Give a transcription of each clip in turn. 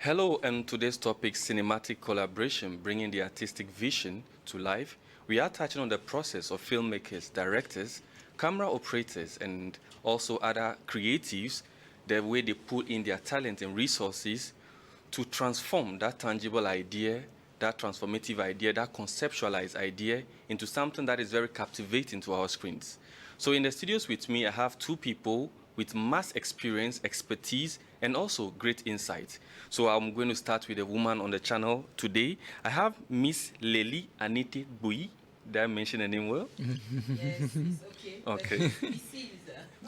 Hello, and today's topic, cinematic collaboration, bringing the artistic vision to life. We are touching on the process of filmmakers, directors, camera operators, and also other creatives, the way they put in their talent and resources to transform that tangible idea, that transformative idea, that conceptualized idea into something that is very captivating to our screens. So in the studios with me, I have two people with mass experience, expertise, and also great insight. So I'm going to start with a woman on the channel today. I have Miss Leli Anite Bui. Did I mention the name well? Yes, it's okay. Okay.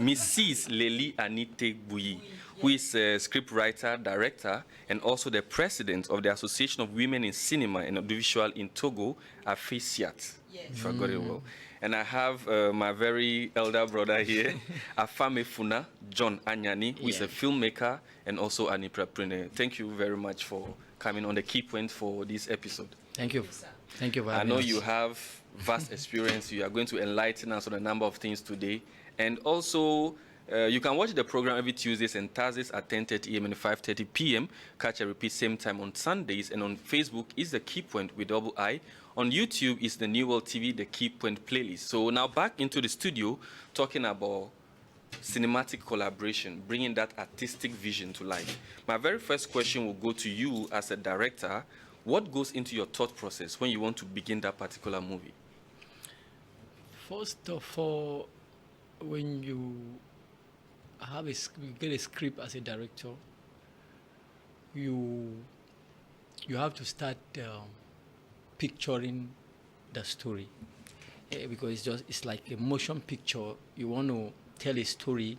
Mrs. Leli Anite Bui, who is a scriptwriter, director, and also the president of the Association of Women in Cinema and Audiovisual in Togo, AFICIAT, if I got it well. And I have my very elder brother here, Afame Funa, John Anyani, who is a filmmaker and also an entrepreneur. Thank you very much for coming on the Key Point for this episode. Thank you. Thank you very much. I know you have vast experience. You are going to enlighten us on a number of things today. And also, you can watch the program every Tuesdays and Thursdays at 10:30 a.m. and 5:30 p.m. Catch a repeat same time on Sundays. And on Facebook is the Key Point with double I. On YouTube is the New World TV, the Key Point playlist. So now back into the studio, talking about cinematic collaboration, bringing that artistic vision to life. My very first question will go to you as a director. What goes into your thought process when you want to begin that particular movie? First of all, when you get a script as a director, you have to start picturing the story, because it's like a motion picture. You want to tell a story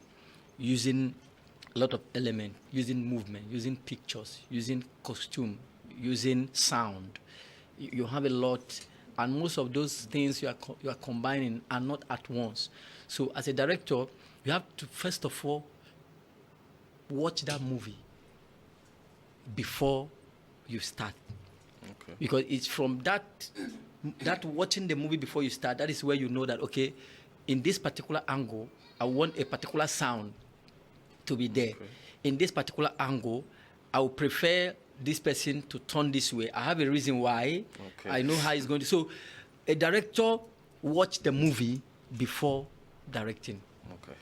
using a lot of elements, using movement, using pictures, using costume, using sound. You have a lot, and most of those things you are combining are not at once. So as a director, you have to first of all watch that movie before you start. Okay. Because it's from that watching the movie before you start, that is where you know that, okay, in this particular angle, I want a particular sound to be there. Okay. In this particular angle, I would prefer this person to turn this way. I have a reason why. Okay. I know how it's going to. So a director watch the movie before directing. Okay.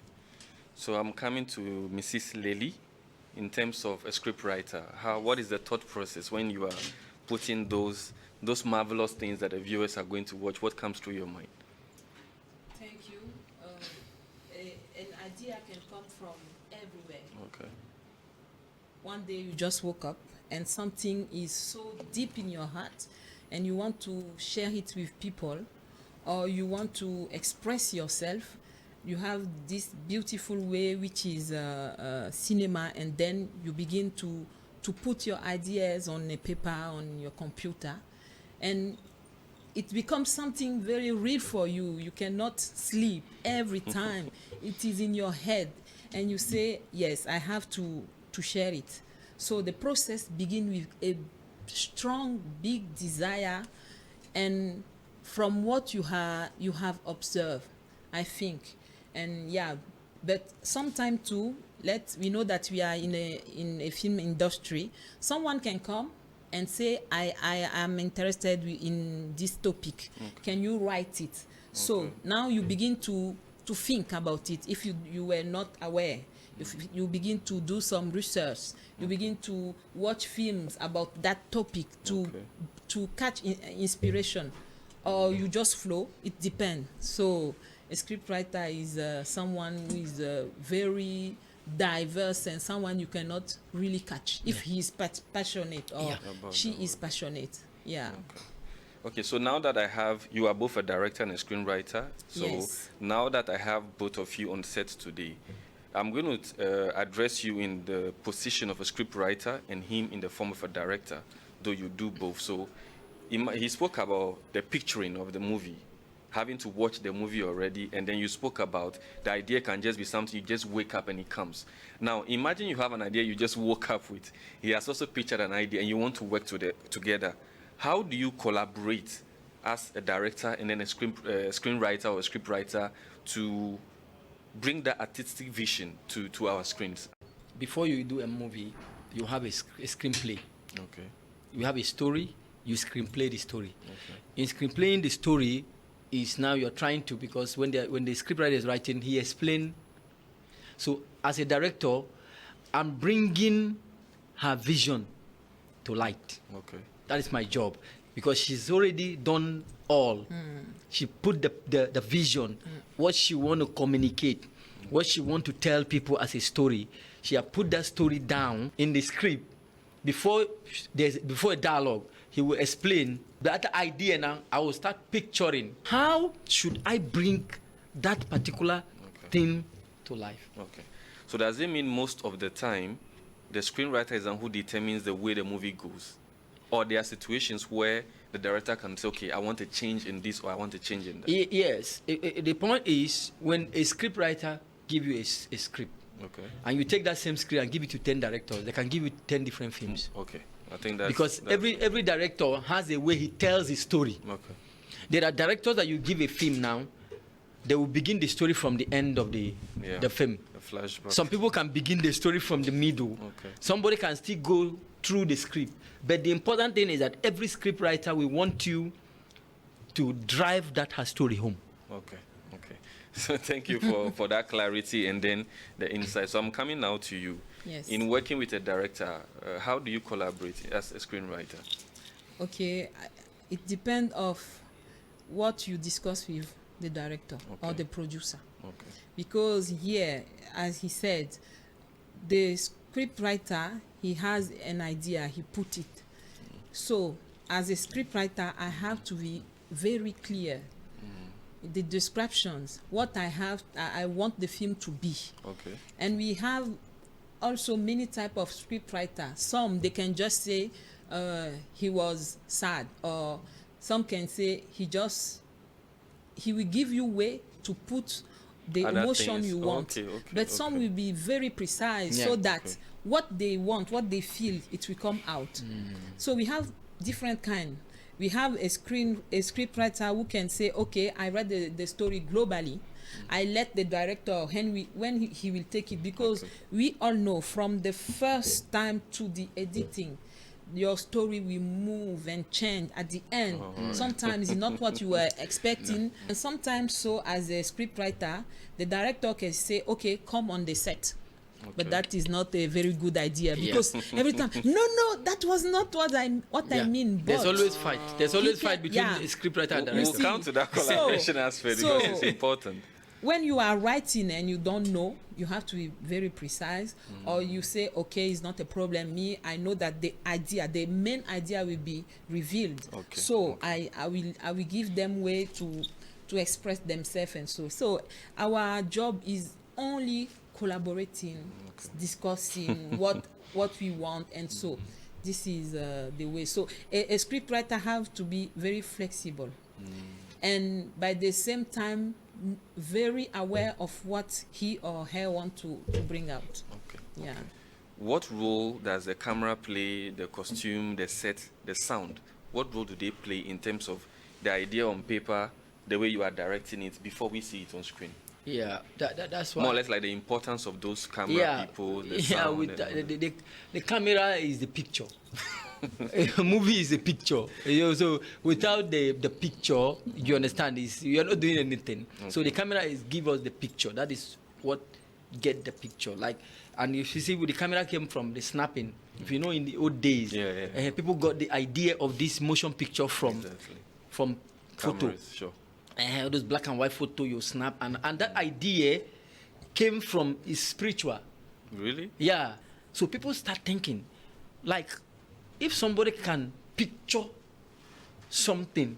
So I'm coming to Mrs. Leli. In terms of a scriptwriter, what is the thought process when you are putting those marvelous things that the viewers are going to watch? What comes through your mind? Thank you. An idea can come from everywhere. Okay. One day you just woke up and something is so deep in your heart and you want to share it with people, or you want to express yourself. You have this beautiful way, which is cinema, and then you begin to put your ideas on a paper, on your computer, and it becomes something very real for you. You cannot sleep every time. It is in your head, and you say, yes, I have to share it. So the process begins with a strong, big desire, and from what you have observed, I think. And yeah, but sometime too, we know that we are in a film industry. Someone can come and say, I am interested in this topic. Okay. Can you write it? Okay. So now you begin to think about it. If you were not aware, if you begin to do some research, you begin to watch films about that topic to catch inspiration, or you just flow. It depends. So a scriptwriter is someone who is very diverse and someone you cannot really catch if he is passionate or she is passionate. Yeah. Okay, so now that you are both a director and a screenwriter, so yes. Now that I have both of you on set today, I'm going to address you in the position of a scriptwriter and him in the form of a director, though you do both. So he spoke about the picturing of the movie, having to watch the movie already, and then you spoke about the idea can just be something you just wake up and it comes. Now, imagine you have an idea you just woke up with. He has also pictured an idea and you want to work together. How do you collaborate as a director and then a screenwriter or a scriptwriter to bring that artistic vision to our screens? Before you do a movie, you have a screenplay. Okay. You have a story, you screenplay the story. Okay. In screenplaying the story is now you're trying to, because when the scriptwriter is writing, he explains. So as a director, I'm bringing her vision to light. Okay. That is my job, because she's already done all. She put the vision, what she want to communicate, what she want to tell people as a story. She has put that story down in the script. Before a dialogue, he will explain that idea. Now I will start picturing how should I bring that particular thing to life. Okay. So does it mean most of the time the screenwriter is the one who determines the way the movie goes? Or there are situations where the director can say, okay, I want a change in this, or I want a change in that? Yes. The point is, when a scriptwriter give you a script, okay, and you take that same script and give it to 10 directors, they can give you 10 different films. Okay. I think that's... Because every director has a way he tells his story. Okay. There are directors that you give a film now, they will begin the story from the end of the film. The flashback. Some people can begin the story from the middle. Okay. Somebody can still go through the script. But the important thing is that every scriptwriter will want you to drive that her story home. Okay. Okay. So thank you for that clarity and then the insight. So I'm coming now to you. Yes. In working with a director, how do you collaborate as a screenwriter? Okay, it depends of what you discuss with the director or the producer. Okay. Because here, as he said, the scriptwriter, he has an idea, he put it. So as a scriptwriter, I have to be very clear. The descriptions, what I want the film to be. Okay. And we have also many type of scriptwriter. Some, they can just say he was sad, or some can say he will give you way to put the Other emotion things. you want. But some will be very precise, so that what they want, what they feel, it will come out. So we have different kind. We have a scriptwriter who can say, okay, I read the story globally. I let the director, when he will take it, because we all know from the first time to the editing, your story will move and change at the end. Sometimes it's not what you were expecting. And sometimes, so as a scriptwriter, the director can say, okay, come on the set. But that is not a very good idea, because every time, no, that was not what I mean. But there's always fight. There's always fight between the scriptwriter and director. We'll come to that collaboration aspect because it's important. When you are writing and you don't know, you have to be very precise, or you say, okay, it's not a problem. I know that the main idea will be revealed. So I will give them way to express themselves, and so our job is only collaborating, discussing what we want, and so this is the way. So a scriptwriter have to be very flexible, and by the same time very aware of what he or her want to bring out. Yeah. What role does the camera play, the costume, the set, the sound? What role do they play in terms of the idea on paper, the way you are directing it before we see it on screen? Yeah, that's why. More or less like the importance of those camera people, the sound. With the camera is the picture. A movie is a picture. So without the picture, you understand, you're not doing anything. So the camera give us the picture. That is what get the picture. Like, and if you see, the camera came from the snapping. If you know, in the old days, people got the idea of this motion picture from photo. Cameras, sure. Those black and white photo you snap, and that idea came from is spiritual. Really? Yeah. So people start thinking, like, if somebody can picture something,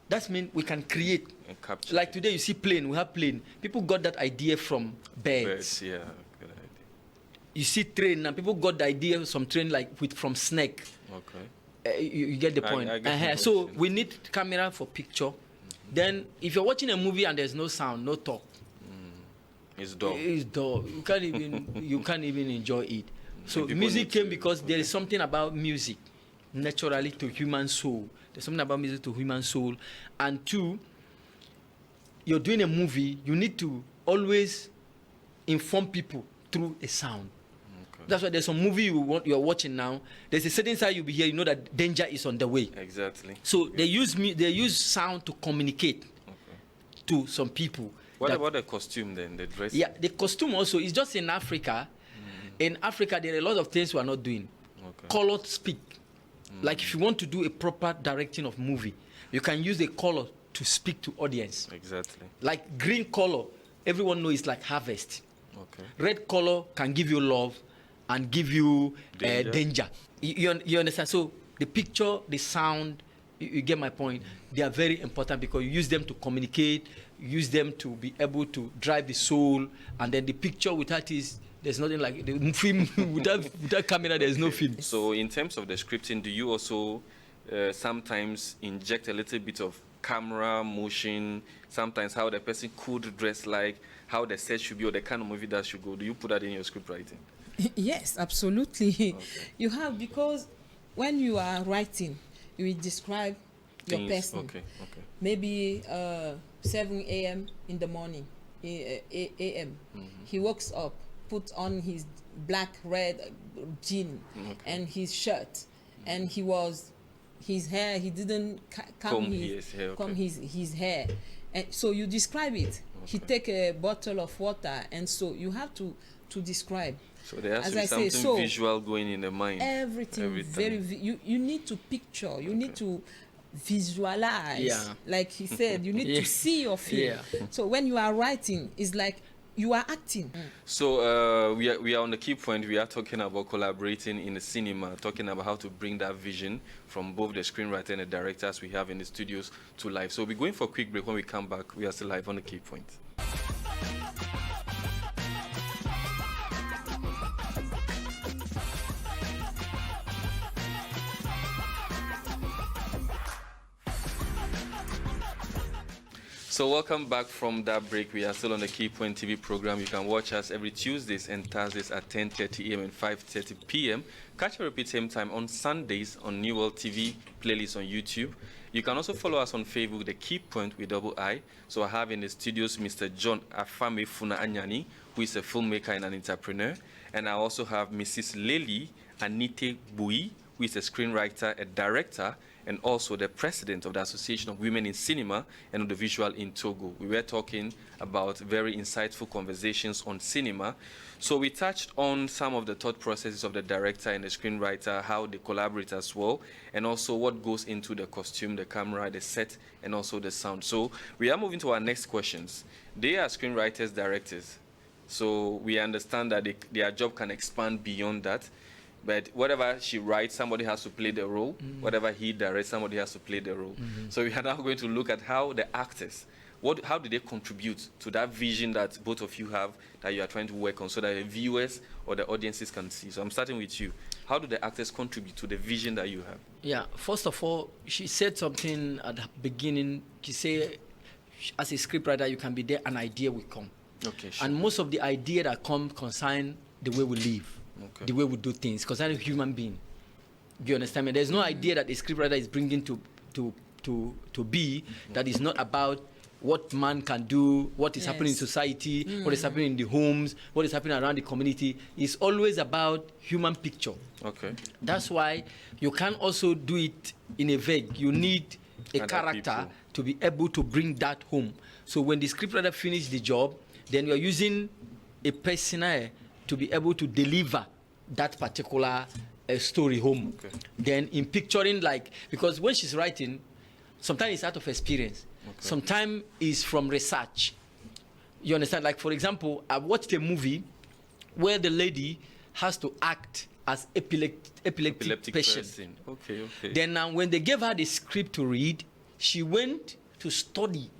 that means we can create. And capture. Like today, you see plane, we have plane. People got that idea from birds. Yeah, good idea. You see train, and people got the idea from train from snake. Okay. You get the point. I get the so question. we need camera for picture. Then, if you're watching a movie and there's no sound, no talk, it's dull. it's dull. You can't even enjoy it. So music came because there is something about music, naturally to human soul. There's something about music to human soul, and two, you're doing a movie. You need to always inform people through a sound. That's why there's some movie you're watching now. There's a certain side you'll be here, you know that danger is on the way. Exactly. So they use sound to communicate to some people. What about the costume then, the dress? Yeah, the costume also is just in Africa. In Africa, there are a lot of things we are not doing. Color speak. Like if you want to do a proper directing of movie, you can use the color to speak to audience. Exactly. Like green color, everyone knows it's like harvest. Okay. Red color can give you love and give you danger. You understand? So the picture, the sound, you get my point. They are very important because you use them to communicate, use them to be able to drive the soul, and then the picture without there's nothing like the film without camera. There's no film. So in terms of the scripting, do you also sometimes inject a little bit of camera motion? Sometimes how the person could dress, like how the set should be, or the kind of movie that should go. Do you put that in your script writing? Yes, absolutely. Okay. You have, because when you are writing, you will describe your person. Okay. Maybe 7 a.m. in the morning, a.m. He wakes up, put on his black red jean and his shirt, and his hair, he didn't comb his hair, and so you describe it. He take a bottle of water, and so you have to describe. So there has to be something visual going in the mind. Everything very you need to picture, you need to visualize. Yeah. Like he said, you need to see your film. Yeah. So when you are writing, it's like you are acting. So we are on the key point. We are talking about collaborating in the cinema, talking about how to bring that vision from both the screenwriter and the directors we have in the studios to life. So we're going for a quick break. When we come back, we are still live on the key point. So welcome back from that break. We are still on the Key Point TV program. You can watch us every Tuesdays and Thursdays at 10:30 a.m. and 5:30 p.m. Catch a repeat same time on Sundays on New World TV playlist on YouTube. You can also follow us on Facebook, the Key Point with double I. So I have in the studios Mr. John Afame Funa Anyani, who is a filmmaker and an entrepreneur. And I also have Mrs. Lily Anite Bui, who is a screenwriter, a director, and also the president of the Association of Women in Cinema and Audiovisual in Togo. We were talking about very insightful conversations on cinema. So we touched on some of the thought processes of the director and the screenwriter, how they collaborate as well, and also what goes into the costume, the camera, the set, and also the sound. So we are moving to our next questions. They are screenwriters, directors. So we understand that their job can expand beyond that. But whatever she writes, somebody has to play the role. Whatever he directs, somebody has to play the role. So we are now going to look at how the actors, how do they contribute to that vision that both of you have, that you are trying to work on, so that the viewers or the audiences can see. So I'm starting with you. How do the actors contribute to the vision that you have? Yeah, first of all, she said something at the beginning. She said, as a scriptwriter, you can be there, an idea will come. Okay, sure. And most of the idea that come concern the way we live. Okay. The way we do things, because I'm a human being. Do you understand me? There's no idea that a scriptwriter is bringing to be that is not about what man can do, what is happening in society, what is happening in the homes, what is happening around the community. It's always about human picture. Okay. That's why you can also do it in a vague. You need a character to be able to bring that home. So when the scriptwriter finishes the job, then you're using a personnel to be able to deliver that particular story home. Okay. Then in picturing, like, because when she's writing, sometimes it's out of experience. Okay. Sometimes it's from research. You understand? Like, for example, I watched a movie where the lady has to act as epileptic patient. Okay. Then when they gave her the script to read, she went to study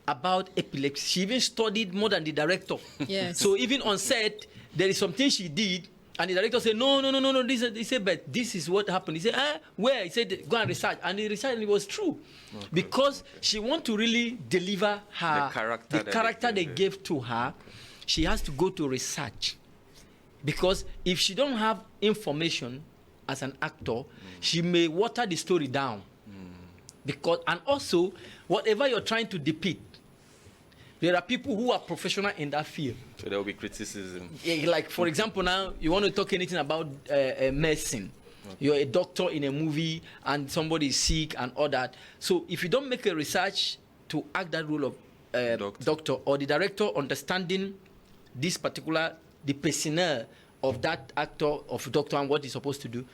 about epilepsy. She even studied more than the director. Yes. So even on set, there is something she did, and the director said, no. He said, but this is what happened. He said, where? He said, go and research. And the research, and it was true. Okay, because she want to really deliver her, the character they gave to her. Okay. She has to go to research. Because if she don't have information as an actor, she may water the story down. Because, and also, whatever you're trying to depict, There are people who are professional in that field. So there will be criticism. Yeah, like, for example, now you want to talk anything about medicine. Okay. You're a doctor in a movie and somebody is sick and all that. So if you don't make a research to act that role of doctor or the director understanding this particular, the personnel of that actor, of doctor and what he's supposed to do,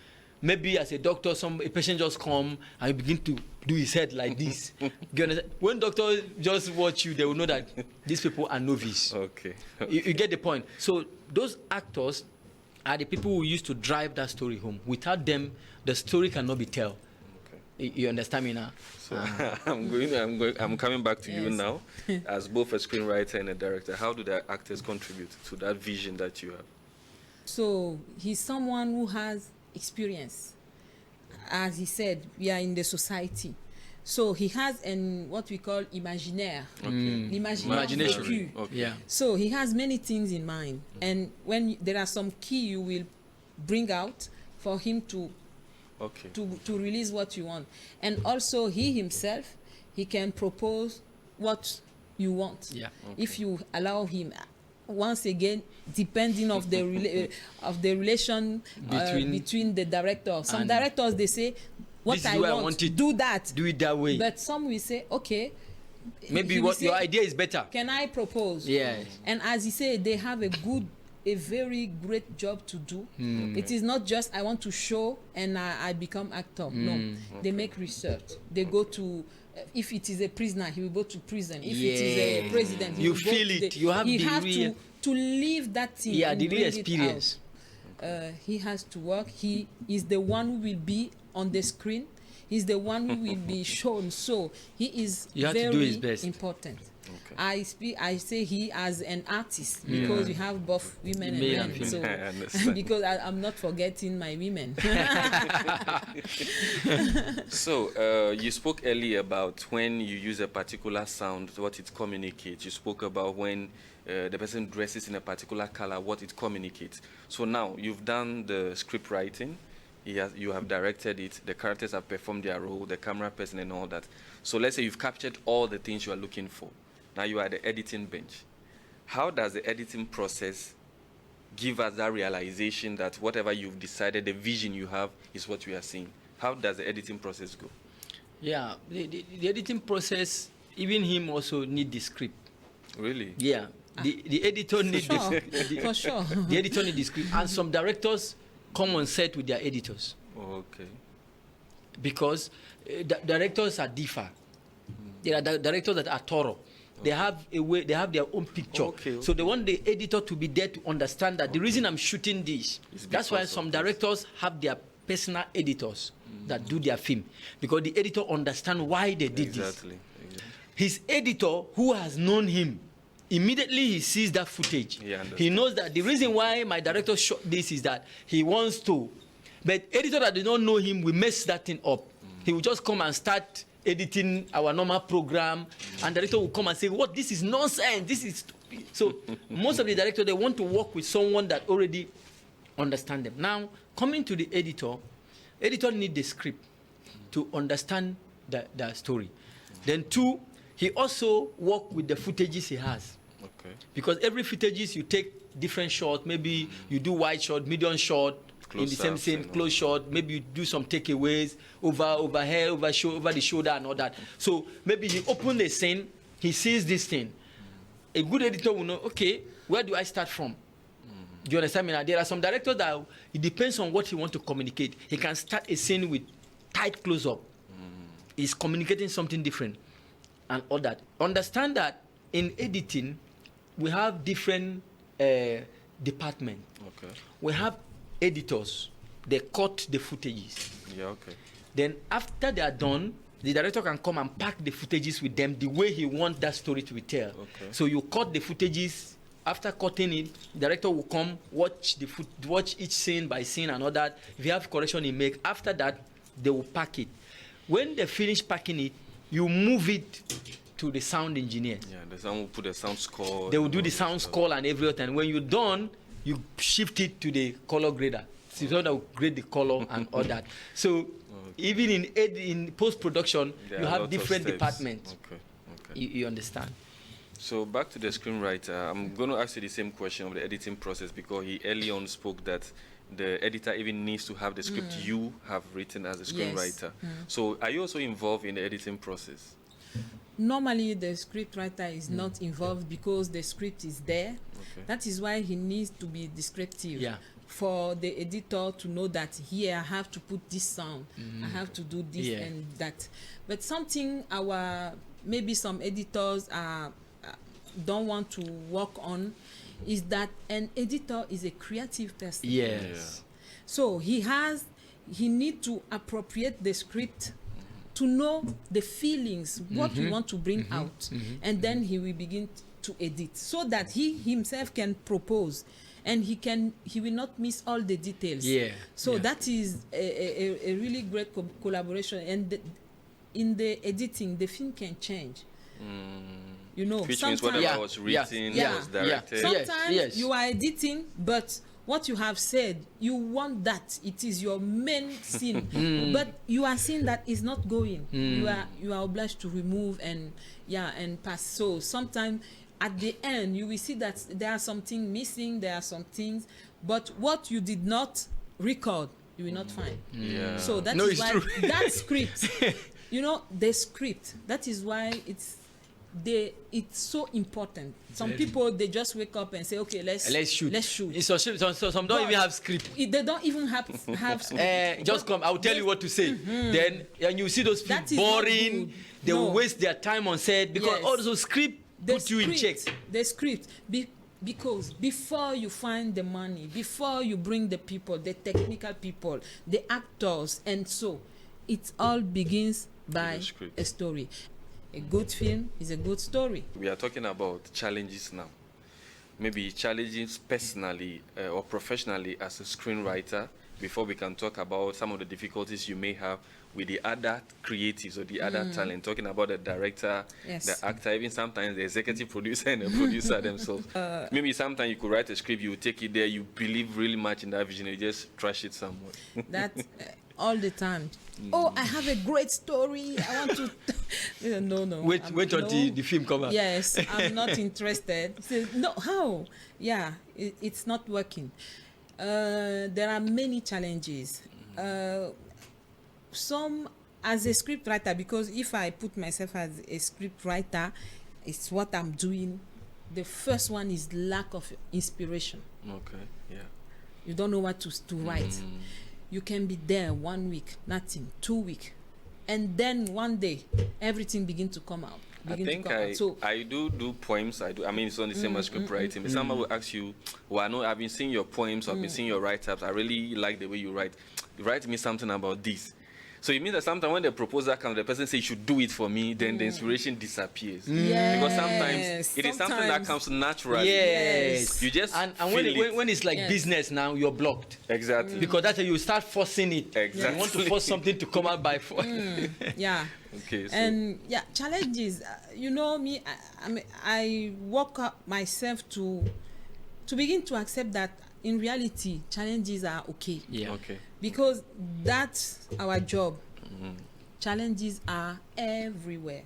maybe as a doctor, a patient just come and you begin to do his head like this. You understand? When doctors just watch you, they will know that these people are novice. Okay. You get the point. So those actors are the people who used to drive that story home. Without them, the story cannot be told. Okay. You understand me now? So I'm coming back to you now, as both a screenwriter and a director. How do the actors contribute to that vision that you have? So he's someone who has experience. As he said, we are in the society. So he has what we call imaginaire. Okay. Imagination. Okay. Yeah. So he has many things in mind. And when there are some key you will bring out for him to release what you want. And also he himself, he can propose what you want. Yeah. Okay. If you allow him. Once again, depending of the relation between the director. Some directors, they say, what I want, do that. Do it that way. But some will say, okay. Maybe your idea is better. Can I propose? Yeah. And as he said, they have a very great job to do. Okay. It is not just I want to show and I become actor. No. They make research. They go to... If it is a prisoner, he will go to prison. If it is a president, he will feel go it. You have to live that thing. Yeah, the real experience. He has to work. He is the one who will be on the screen. He's the one who will be shown. So he is very important. Okay. I say he as an artist because we have both women and men. So because I'm not forgetting my women. So you spoke earlier about when you use a particular sound, what it communicates. You spoke about when the person dresses in a particular color, what it communicates. So now you've done the script writing. You have directed it, the characters have performed their role, the camera person and all that. So let's say you've captured all the things you are looking for. Now you are at the editing bench. How does the editing process give us that realization that whatever you've decided, the vision you have, is what we are seeing? How does the editing process go? Yeah, the editing process, even him also need the script. Really? Yeah. The editor needs the script. For sure. The editor needs the script. And some directors come on set with their editors. Okay. Because directors are differ. There are directors that are thorough. They have a way. They have their own picture. Okay. So they want the editor to be there to understand that the reason I'm shooting this. That's why some directors have their personal editors that do their film, because the editor understands why they did this. Exactly. His editor, who has known him, immediately he sees that footage. He knows that the reason why my director shot this is that he wants to. But editor that did not know him will mess that thing up. He will just come and start editing our normal program, and the director will come and say, "What? This is nonsense. This is." So most of the directors, they want to work with someone that already understands them. Now, coming to the editor needs the script to understand the story. Then two, he also work with the footages he has. Okay. Because every footages you take different shot. Maybe you do wide shot, medium shot, in the same close shot. Maybe you do some takeaways over here, over the shoulder and all that. So maybe he open the scene, he sees this thing. A good editor will know, okay, where do I start from? Do you understand me now? There are some directors that it depends on what he wants to communicate. He can start a scene with tight close-up. He's communicating something different and all that. Understand that in editing, we have different departments. Okay. We have editors. They cut the footages. Yeah, okay. Then after they are done, the director can come and pack the footages with them the way he wants that story to be told. Okay. So you cut the footages. After cutting it, the director will come, watch each scene by scene and all that. If you have correction, he make. After that, they will pack it. When they finish packing it, you move it to the sound engineer. Yeah, the sound will put the sound score. They will do the sound score and everything. When you're done, you shift it to the color grader. So that will grade the color and all that. So even in post-production, you have different departments. Okay. You understand? So back to the screenwriter, I'm going to ask you the same question of the editing process, because he early on spoke that the editor even needs to have the script you have written as a screenwriter. So are you also involved in the editing process? Normally, the scriptwriter is not involved because the script is there. Okay. That is why he needs to be descriptive. Yeah. For the editor to know that here I have to put this sound, I have to do this and that. But something maybe some editors don't want to work on is that an editor is a creative person. Yes. So he need to appropriate the script to know the feelings, what we want to bring out, and then he will begin to edit so that he himself can propose, and he will not miss all the details. So that is a really great collaboration, and in the editing the film can change. You know, which means whatever was written was directed. Sometimes you are editing, but what you have said, you want that it is your main scene, but you are seeing that it's not going. You are obliged to remove and pass. So sometimes at the end you will see that there are something missing, there are some things, but what you did not record you will not find. So that is why that script, you know, the script, that is why it's so important. Some people, they just wake up and say, okay, let's shoot. So some don't even have script. They don't even have script. Just come, I'll tell you what to say. Then and you see those people boring, they will waste their time on set because also script put you in check. The script, because before you find the money, before you bring the people, the technical people, the actors, and so it all begins by a story. A good film is a good story. We are talking about challenges now. Maybe challenges personally or professionally as a screenwriter, before we can talk about some of the difficulties you may have with the other creatives or the other talent. Talking about the director, the actor, even sometimes the executive producer and the producer themselves. Maybe sometimes you could write a script, you take it there, you believe really much in that vision, you just trash it somewhere. That all the time. Oh, I have a great story. I want to. No. Wait until the film comes out. Yes, I'm not interested. So, no, how? Yeah, it's not working. There are many challenges. Some as a script writer, because if I put myself as a script writer, it's what I'm doing. The first one is lack of inspiration. Okay, yeah. You don't know what to write. You can be there 1 week, nothing, 2 weeks, and then one day everything begin to come out. I think I do poems. I mean, it's on the same as script writing. Someone will ask you, well, I know I've been seeing your poems, I've been seeing your write-ups. I really like the way you write. Write me something about this. So it means that sometimes when the proposal comes, the person says, you should do it for me, then the inspiration disappears. Yes. Because sometimes it is something that comes naturally. Yes. You just and when it's like business now, you're blocked. Exactly. Because that's how you start forcing it. Exactly. You want to force something to come out by force. Yeah. Okay. So. And challenges. You know me. I work up myself to begin to accept that in reality challenges are okay. Yeah. Okay. Because that's our job. Challenges are everywhere.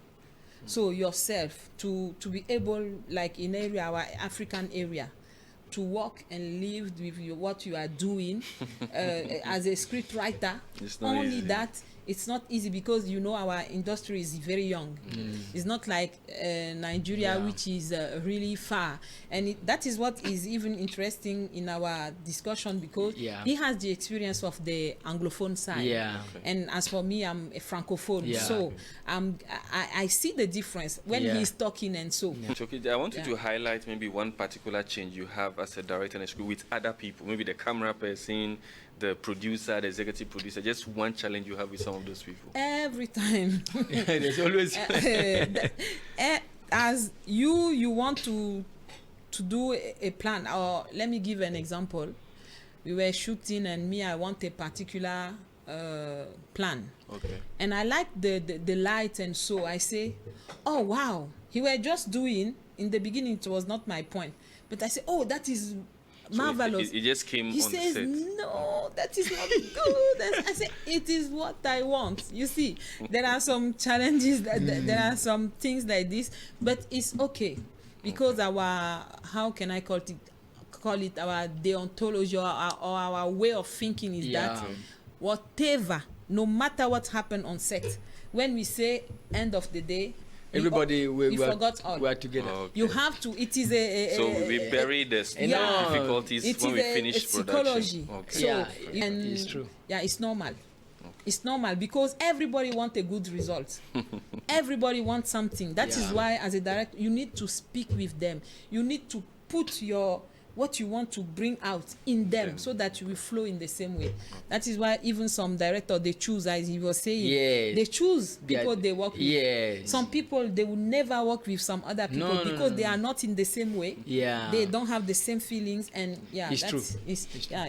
So yourself to be able, like in our African area, to work and live with what you are doing as a script writer, only easy. That it's not easy because you know our industry is very young. It's not like Nigeria, which is really far, and that is what is even interesting in our discussion, because he has the experience of the Anglophone side, and as for me, I'm a Francophone, so I see the difference when he's talking, and so. Okay, I want you to highlight maybe one particular change you have as a director in a script with other people, maybe the camera person, the producer, the executive producer, just one challenge you have with some of those people. Every time. There's always as you want to do a plan, or let me give an example. We were shooting and I want a particular plan. Okay. And I like the light, and so I say, oh wow, he were just doing, in the beginning it was not my point, but I say, oh, that is marvelous. It just came he on says, the set. No, that is not good. I say, it is what I want. You see, there are some challenges, there are some things like this, but it's okay. because our, how can I call it our deontology or our way of thinking is that whatever, no matter what happened on set, when we say end of the day, everybody we forgot all. We are together. You have to. It is a so we bury the difficulties when we finish psychology. production. Okay. So and it's true. Yeah, it's normal. It's normal because everybody wants a good result. Everybody wants something. That is why, as a director, you need to speak with them. You need to put what you want to bring out in them so that you will flow in the same way. That is why even some directors, they choose, as you were saying, they choose people they work with. Some people, they will never work with some other people because they are not in the same way. They don't have the same feelings, and it's true.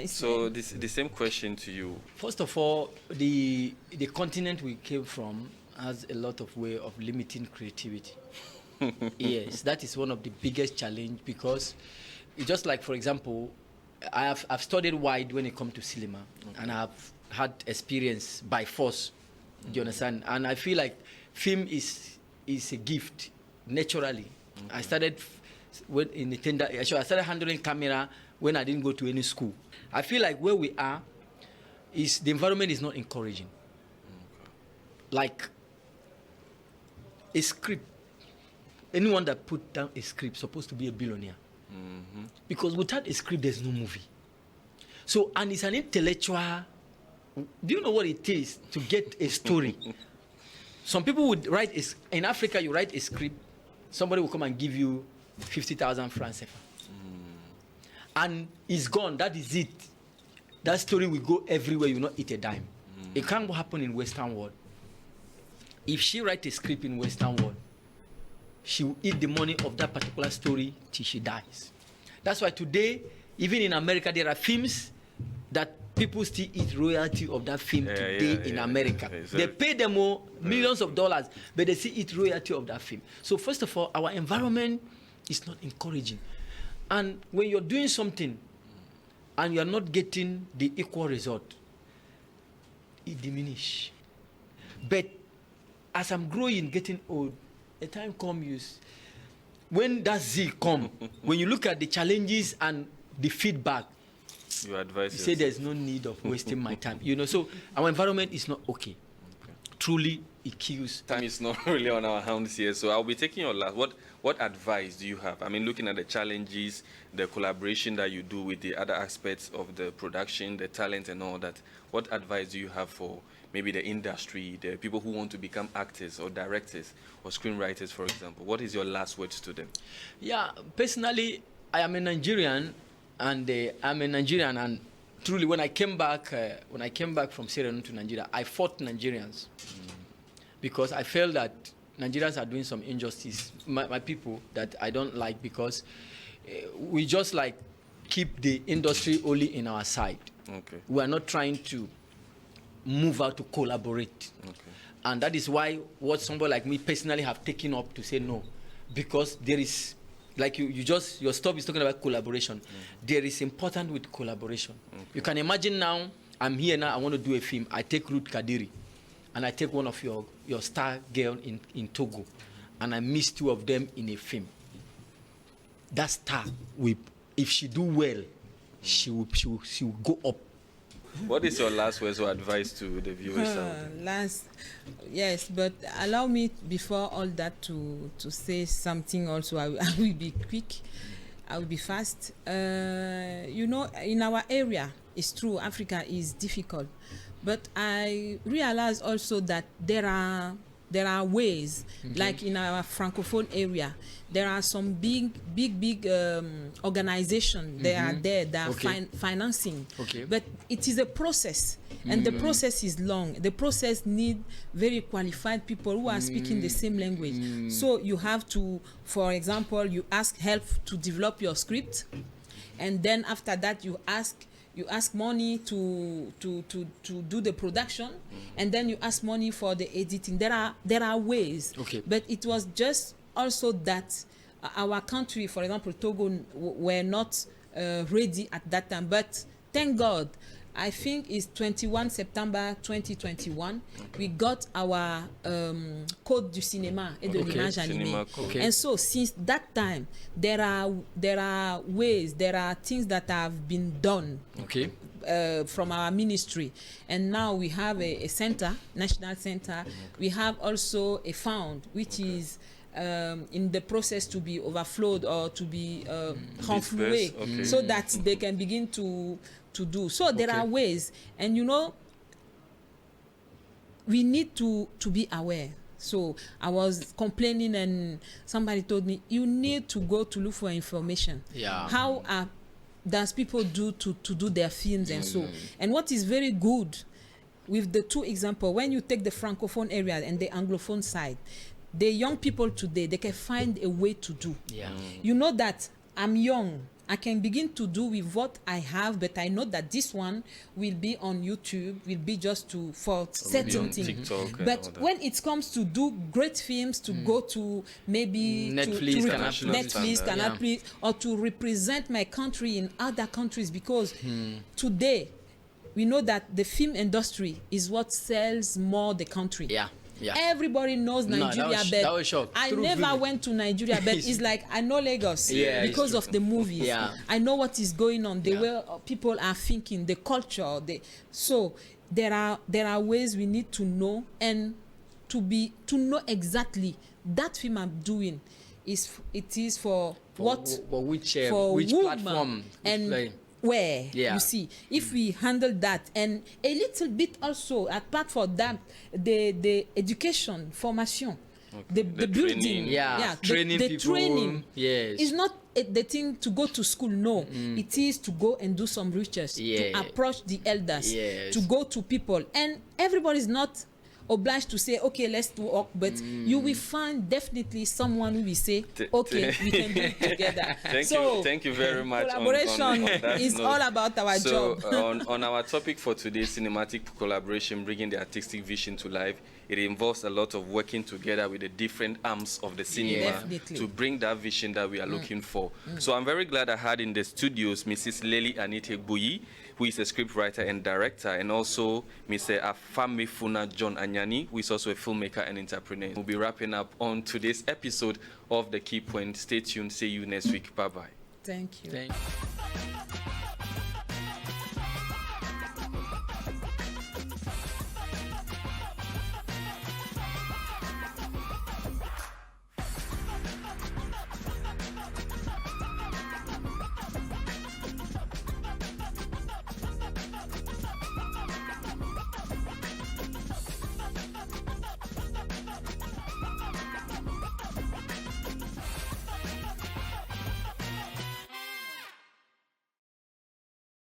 So the same question to you. First of all, the continent we came from has a lot of way of limiting creativity. Yes, that is one of the biggest challenge, because just like, for example, I've studied wide when it comes to cinema, and I've had experience by force. Do you understand? And I feel like film is a gift naturally. I started I started handling camera when I didn't go to any school. I feel like where we are is the environment is not encouraging. Like a script, anyone that put down a script is supposed to be a billionaire. Because without a script, there's no movie. So, and it's an intellectual. Do you know what it is to get a story? Some people would write in Africa, you write a script, somebody will come and give you 50,000 francs CFA. And it's gone. That is it. That story will go everywhere. You will not eat a dime. It can't happen in Western world. If she writes a script in Western world, she will eat the money of that particular story till she dies. That's why today, even in America, there are films that people still eat royalty of that film today in America. They pay them millions of dollars, but they still eat royalty of that film. So first of all, our environment is not encouraging. And when you're doing something and you're not getting the equal result, it diminishes. But as I'm growing, getting old, a time comes when that zeal comes, when you look at the challenges and the feedback, you advise you say there's no need of wasting my time. You know, so our environment is not okay. Truly, it kills. Time is not really on our hands here, so I'll be taking your last. What advice do you have? I mean, looking at the challenges, the collaboration that you do with the other aspects of the production, the talent and all that, what advice do you have for maybe the industry, the people who want to become actors or directors or screenwriters, for example? What is your last words to them? Yeah, personally, I am a Nigerian, and truly, when I came back from Sierra Leone to Nigeria, I fought Nigerians because I felt that Nigerians are doing some injustice. My people that I don't like, because we just like keep the industry only in our side. Okay. We are not trying to move out to collaborate. Okay. And that is why what somebody like me personally have taken up to say no, because there is, like your stop is talking about collaboration. There is important with collaboration. Okay. You can imagine now, I'm here now, I want to do a film. I take Ruth Kadiri, and I take one of your star girl in Togo, and I mix two of them in a film. That star, if she do well, she will go up. What is your last words or advice to the viewers? Yes, but allow me before all that to say something also. I will be quick. I will be fast. You know, in our area, it's true, Africa is difficult. But I realize also that there are ways, like in our Francophone area, there are some big organizations that are there that are financing. Okay. But it is a process, and the process is long. The process needs very qualified people who are speaking the same language. So you have to, for example, you ask help to develop your script, and then after that you ask money to do the production, and then you ask money for the editing. There are ways. Okay. But it was just also that our country, for example, Togo, were not ready at that time. But thank God, I think it's 21 September 2021. We got our Code du cinéma et de l'image animée. And so since that time, there are ways, there are things that have been done. From our ministry, and now we have a center, national center. We have also a fund which is in the process to be overflowed or to be renfloué, so that they can begin to do. So there are ways, and you know, we need to be aware. So I was complaining, and somebody told me, you need to go to look for information. How does people do to do their films and so. And what is very good with the two examples, when you take the francophone area and the anglophone side, the young people today, they can find a way to do. You know that I'm young, I can begin to do with what I have, but I know that this one will be on YouTube, will be just for certain things. But when it comes to do great films, to go to maybe Netflix, Canal+, or to represent my country in other countries, because today we know that the film industry is what sells more the country. Everybody knows Nigeria, but I never went to Nigeria, but it's like I know Lagos because of the movies. I know what is going on, the way people are thinking, the culture. So there are ways we need to know, and to know exactly that film I'm doing is for which platform and where you see, if we handle that, and a little bit also apart from that, the education formation, the building, training the people, training is not the thing to go to school. No, it is to go and do some research, to approach the elders, to go to people, and everybody is not obliged to say, okay, let's work, but you will find definitely someone who will say, okay, we can do it together. Thank you very much. Collaboration is all about our job. on our topic for today, cinematic collaboration, bringing the artistic vision to life, it involves a lot of working together with the different arms of the cinema to bring that vision that we are looking for. So I'm very glad I had in the studios Mrs. Lely Anite Buyi, who is a scriptwriter and director, and also Mr. Afamefuna John Anyani, who is also a filmmaker and entrepreneur. We'll be wrapping up on today's episode of The Key Point. Stay tuned. See you next week. Bye-bye. Thank you. Thank you.